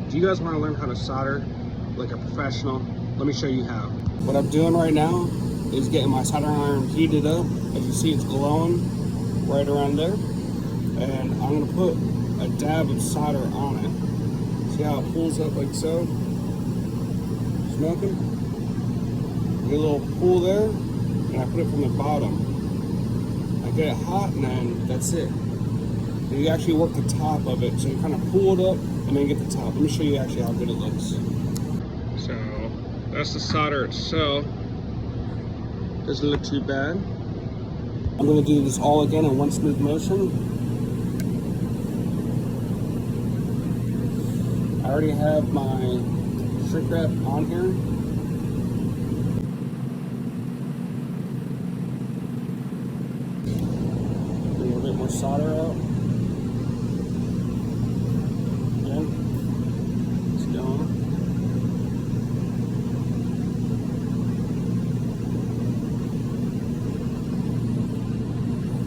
Do you guys want to learn how to solder like a professional? Let me show you how. What I'm doing right now is getting my soldering iron heated up. As you see, it's glowing right around there. And I'm gonna put a dab of solder on it. See how it pulls up like so? Smoking. Get a little pull there, and I put it from the bottom. I get it hot, and then that's it. And you actually work the top of it, so you kind of pull it up and then get the top. Let me show you actually how good it looks. So that's the solder itself. Doesn't look too bad. I'm going to do this all again in one smooth motion. I already have my shrink wrap on here. A little bit more solder out.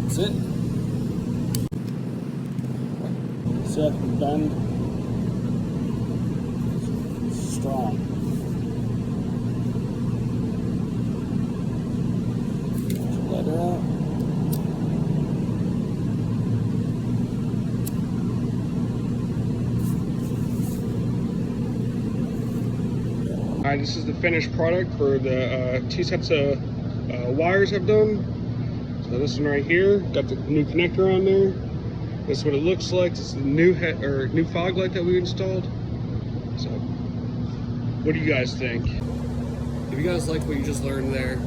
That's it. See how it can bend? It's strong. Let her out. Alright, this is the finished product for the two sets of wires I've done. So this one right here, got the new connector on there. This is what it looks like. This is the new fog light that we installed. So, what do you guys think? If you guys like what you just learned there,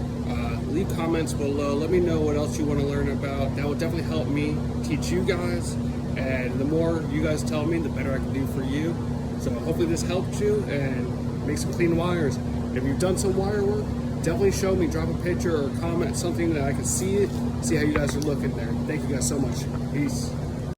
leave comments below. Let me know what else you want to learn about. That will definitely help me teach you guys. And the more you guys tell me, the better I can do for you. So hopefully this helped you and make some clean wires. If you've done some wire work, definitely show me, drop a picture or comment, something that I can see it, see how you guys are looking there. Thank you guys so much. Peace.